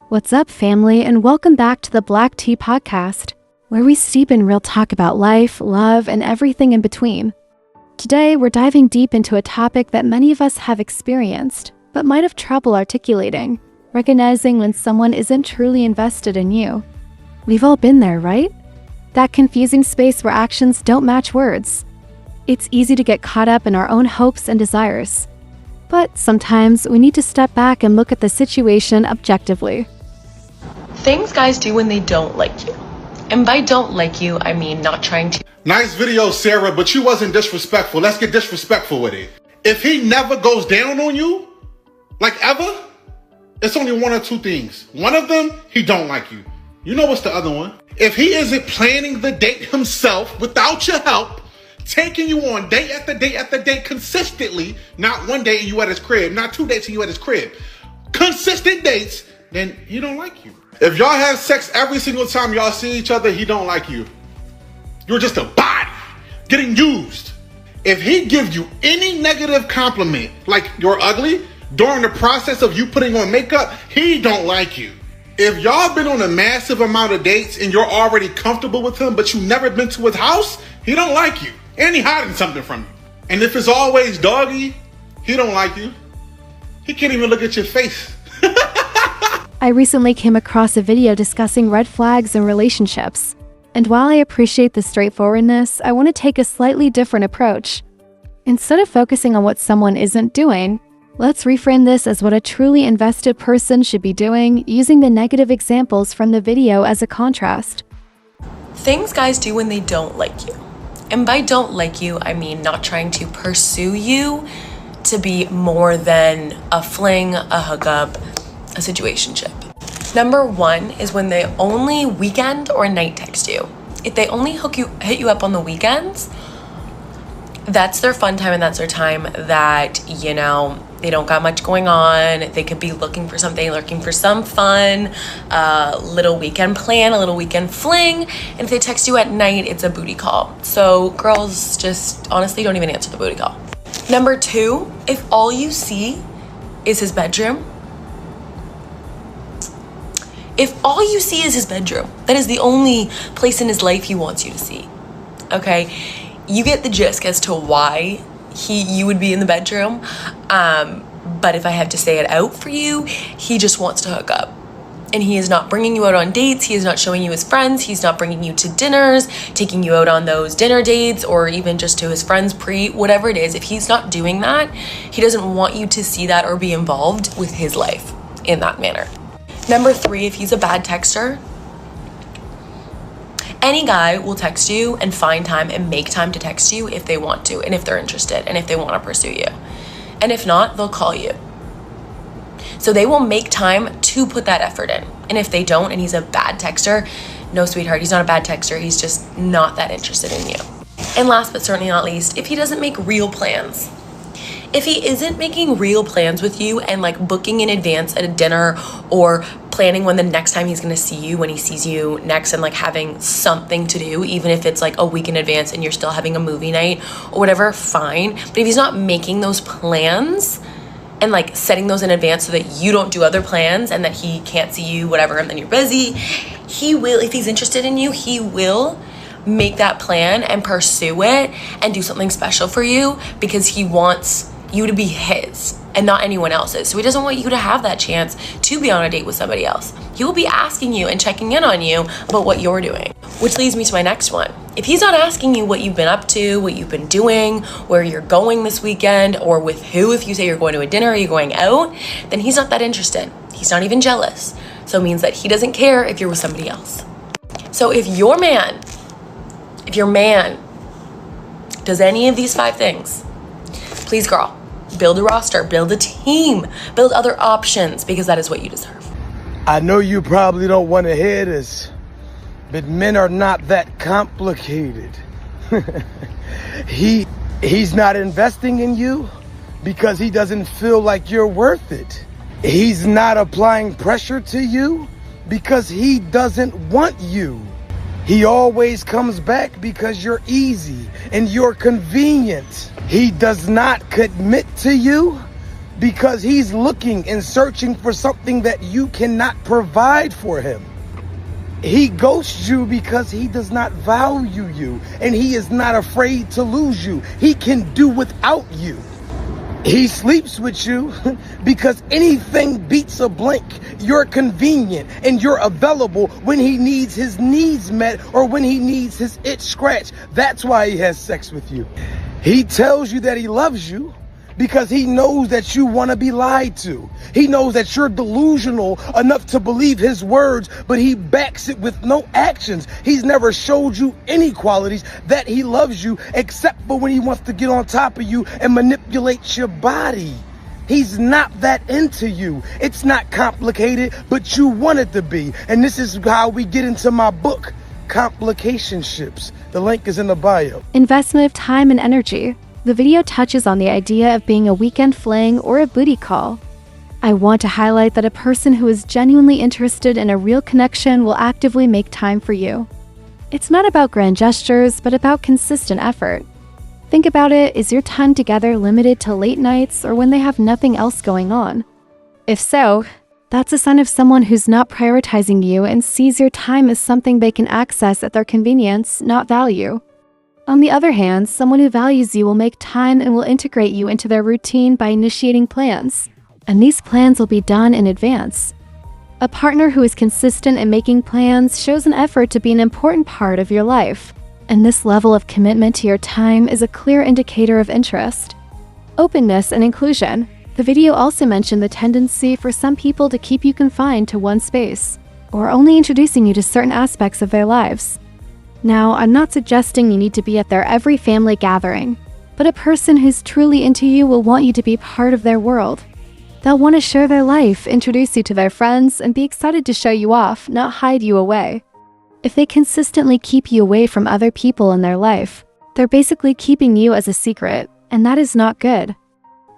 What's up, family, and welcome back to the Black Tea Podcast, where we steep in real talk about life, love, and everything in between. Today, we're diving deep into a topic that many of us have experienced, but might have trouble articulating, recognizing when someone isn't truly invested in you. We've all been there, right? That confusing space where actions don't match words. It's easy to get caught up in our own hopes and desires. But sometimes we need to step back and look at the situation objectively. Things guys do when they don't like you. And by don't like you, I mean not trying to. Nice video, Sarah, but you wasn't disrespectful. Let's get disrespectful with it. If he never goes down on you, like ever, it's only one or two things. One of them, he don't like you. You know what's the other one? If he isn't planning the date himself without your help, taking you on date after date after date consistently, not one date and you at his crib, not 2 dates and you at his crib, consistent dates, then he don't like you. If y'all have sex every single time y'all see each other, he don't like you. You're just a body getting used. If he gives you any negative compliment, like you're ugly, during the process of you putting on makeup, he don't like you. If y'all been on a massive amount of dates and you're already comfortable with him, but you never been to his house, he don't like you. And he hiding something from you. And if it's always doggy, he don't like you. He can't even look at your face. I recently came across a video discussing red flags in relationships. And while I appreciate the straightforwardness, I want to take a slightly different approach. Instead of focusing on what someone isn't doing, let's reframe this as what a truly invested person should be doing, using the negative examples from the video as a contrast. Things guys do when they don't like you. And by don't like you, I mean not trying to pursue you to be more than a fling, a hookup, a situationship. Number one is when they only weekend or night text you. If they only hit you up on the weekends, that's their fun time and that's their time that, you know, they don't got much going on. They could be looking for something, looking for some fun, little weekend plan, a little weekend fling. And if they text you at night, it's a booty call. So girls, just honestly don't even answer the booty call. Number two, if all you see is his bedroom, if all you see is his bedroom, that is the only place in his life he wants you to see, okay? You get the gist as to why you would be in the bedroom. But if I have to say it out for you, he just wants to hook up. And he is not bringing you out on dates. He is not showing you his friends. He's not bringing you to dinners, taking you out on those dinner dates, or even just to his friends whatever it is. If he's not doing that, he doesn't want you to see that or be involved with his life in that manner. Number three, if he's a bad texter, any guy will text you and find time and make time to text you if they want to, and if they're interested, and if they want to pursue you. And if not, they'll call you. So they will make time to put that effort in. And if they don't, and he's a bad texter, no, sweetheart, he's not a bad texter. He's just not that interested in you. And last but certainly not least, if he doesn't make real plans. If he isn't making real plans with you and like booking in advance at a dinner or planning when the next time he's going to see you, when he sees you next, and like having something to do, even if it's like a week in advance and you're still having a movie night or whatever, fine. But if he's not making those plans and like setting those in advance so that you don't do other plans and that he can't see you, whatever, and then you're busy, he will, if he's interested in you, he will make that plan and pursue it and do something special for you because he wants you to be his and not anyone else's. So he doesn't want you to have that chance to be on a date with somebody else. He will be asking you and checking in on you about what you're doing, which leads me to my next one. If he's not asking you what you've been up to, what you've been doing, where you're going this weekend, or with who, if you say you're going to a dinner or you're going out, then he's not that interested. He's not even jealous. So it means that he doesn't care if you're with somebody else. So if your man does any of these 5 things, please, girl, build a roster, build a team, build other options, because that is what you deserve. I know you probably don't want to hear this, but men are not that complicated. He's not investing in you because he doesn't feel like you're worth it. He's not applying pressure to you because he doesn't want you. He always comes back because you're easy and you're convenient. He does not commit to you because he's looking and searching for something that you cannot provide for him. He ghosts you because he does not value you, and he is not afraid to lose you. He can do without you. He sleeps with you because anything beats a blink. You're convenient and you're available when he needs his needs met or when he needs his itch scratched. That's why he has sex with you. He tells you that he loves you because he knows that you want to be lied to. He knows that you're delusional enough to believe his words, but he backs it with no actions. He's never showed you any qualities that he loves you, except for when he wants to get on top of you and manipulate your body. He's not that into you. It's not complicated, but you want it to be. And this is how we get into my book, Complicationships. The link is in the bio. Investment of time and energy. The video touches on the idea of being a weekend fling or a booty call. I want to highlight that a person who is genuinely interested in a real connection will actively make time for you. It's not about grand gestures, but about consistent effort. Think about it, is your time together limited to late nights or when they have nothing else going on? If so, that's a sign of someone who's not prioritizing you and sees your time as something they can access at their convenience, not value. On the other hand, someone who values you will make time and will integrate you into their routine by initiating plans. And these plans will be done in advance. A partner who is consistent in making plans shows an effort to be an important part of your life. And this level of commitment to your time is a clear indicator of interest. Openness and inclusion. The video also mentioned the tendency for some people to keep you confined to one space, or only introducing you to certain aspects of their lives. Now, I'm not suggesting you need to be at their every family gathering, but a person who's truly into you will want you to be part of their world. They'll want to share their life, introduce you to their friends, and be excited to show you off, not hide you away. If they consistently keep you away from other people in their life, they're basically keeping you as a secret, and that is not good.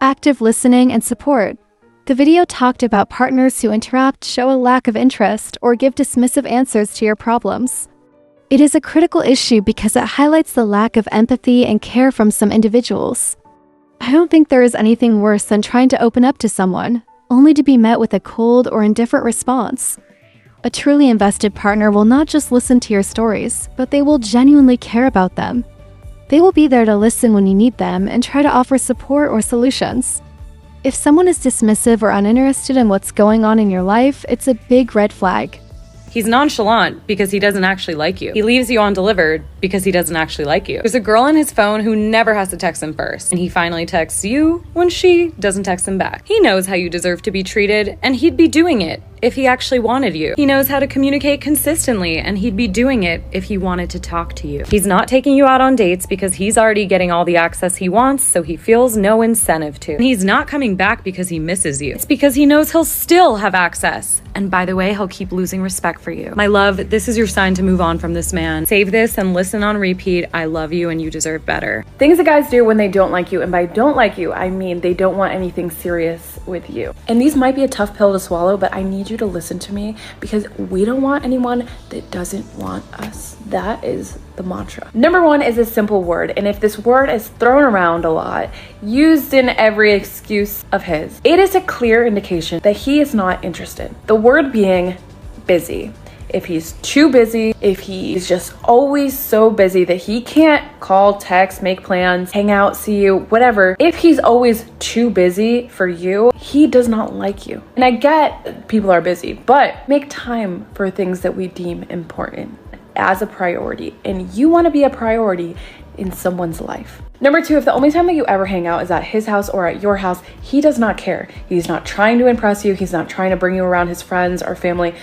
Active listening and support. The video talked about partners who interrupt, show a lack of interest, or give dismissive answers to your problems. It is a critical issue because it highlights the lack of empathy and care from some individuals. I don't think there is anything worse than trying to open up to someone, only to be met with a cold or indifferent response. A truly invested partner will not just listen to your stories, but they will genuinely care about them. They will be there to listen when you need them and try to offer support or solutions. If someone is dismissive or uninterested in what's going on in your life, it's a big red flag. He's nonchalant because he doesn't actually like you. He leaves you undelivered because he doesn't actually like you. There's a girl on his phone who never has to text him first, and he finally texts you when she doesn't text him back. He knows how you deserve to be treated, and he'd be doing it if he actually wanted you. He knows how to communicate consistently, and he'd be doing it if he wanted to talk to you. He's not taking you out on dates because he's already getting all the access he wants, so he feels no incentive to. And he's not coming back because he misses you. It's because he knows he'll still have access. And by the way, he'll keep losing respect for you. My love, this is your sign to move on from this man. Save this and listen on repeat. I love you and you deserve better. Things that guys do when they don't like you, and by don't like you, I mean they don't want anything serious with you. And these might be a tough pill to swallow, but I need you to listen to me because we don't want anyone that doesn't want us. That is the mantra. Number one is a simple word, and if this word is thrown around a lot, used in every excuse of his, it is a clear indication that he is not interested. The word being busy. If he's too busy, if he's just always so busy that he can't call, text, make plans, hang out, see you, whatever. If he's always too busy for you, he does not like you. And I get people are busy, but make time for things that we deem important as a priority. And you want to be a priority in someone's life. Number two, if the only time that you ever hang out is at his house or at your house, he does not care. He's not trying to impress you. He's not trying to bring you around his friends or family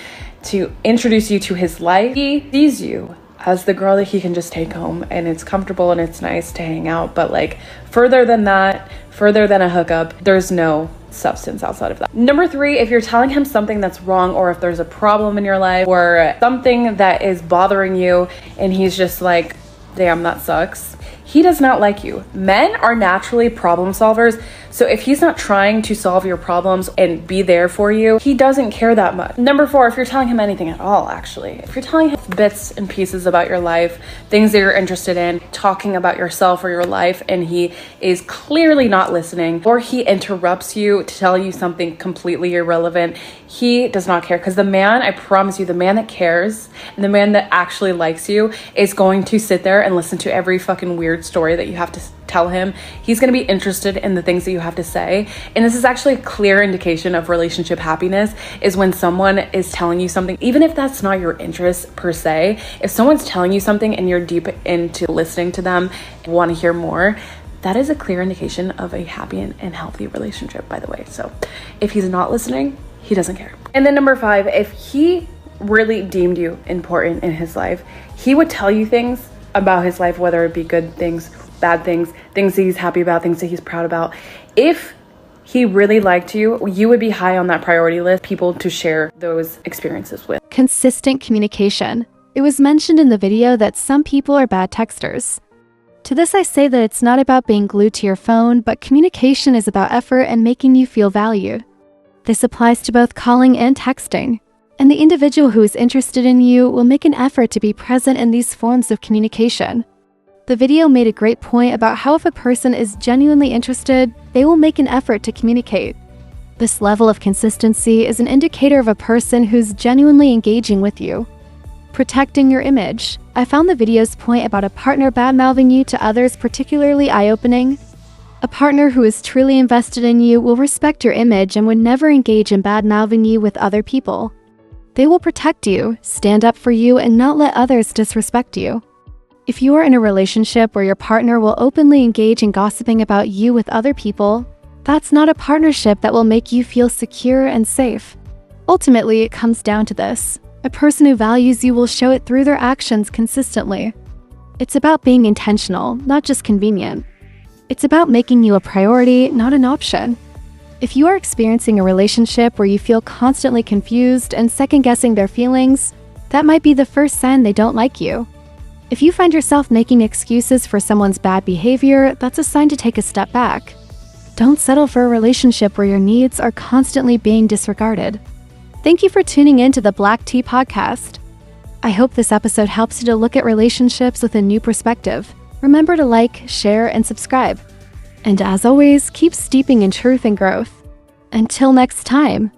to introduce you to his life. He sees you as the girl that he can just take home, and it's comfortable and it's nice to hang out. But like further than that, further than a hookup, there's no substance outside of that. Number three, if you're telling him something that's wrong, or if there's a problem in your life or something that is bothering you and he's just like damn, that sucks. He does not like you. Men are naturally problem solvers. So if he's not trying to solve your problems and be there for you, he doesn't care that much. Number 4, if you're telling him anything at all, actually, if you're telling him bits and pieces about your life, things that you're interested in, talking about yourself or your life, and he is clearly not listening, or he interrupts you to tell you something completely irrelevant, he does not care. Because the man, I promise you, the man that cares and the man that actually likes you is going to sit there and listen to every fucking weird story that you have to tell him. He's going to be interested in the things that you have to say. And this is actually a clear indication of relationship happiness, is when someone is telling you something, even if that's not your interest per se, if someone's telling you something and you're deep into listening to them and want to hear more, that is a clear indication of a happy and healthy relationship, by the way. So if he's not listening, he doesn't care. And then number 5, if he really deemed you important in his life, he would tell you things about his life, whether it be good things, bad things, things that he's happy about, things that he's proud about. If he really liked you, you would be high on that priority list, people to share those experiences with. Consistent communication. It was mentioned in the video that some people are bad texters. To this I say that it's not about being glued to your phone, but communication is about effort and making you feel valued. This applies to both calling and texting. And the individual who is interested in you will make an effort to be present in these forms of communication. The video made a great point about how if a person is genuinely interested, they will make an effort to communicate. This level of consistency is an indicator of a person who's genuinely engaging with you. Protecting your image. I found the video's point about a partner bad-mouthing you to others particularly eye-opening. A partner who is truly invested in you will respect your image and would never engage in bad-mouthing you with other people. They will protect you, stand up for you, and not let others disrespect you. If you are in a relationship where your partner will openly engage in gossiping about you with other people, that's not a partnership that will make you feel secure and safe. Ultimately, it comes down to this. A person who values you will show it through their actions consistently. It's about being intentional, not just convenient. It's about making you a priority, not an option. If you are experiencing a relationship where you feel constantly confused and second-guessing their feelings, that might be the first sign they don't like you. If you find yourself making excuses for someone's bad behavior, that's a sign to take a step back. Don't settle for a relationship where your needs are constantly being disregarded. Thank you for tuning in to the Black Tea Podcast. I hope this episode helps you to look at relationships with a new perspective. Remember to like, share, and subscribe. And as always, keep steeping in truth and growth. Until next time.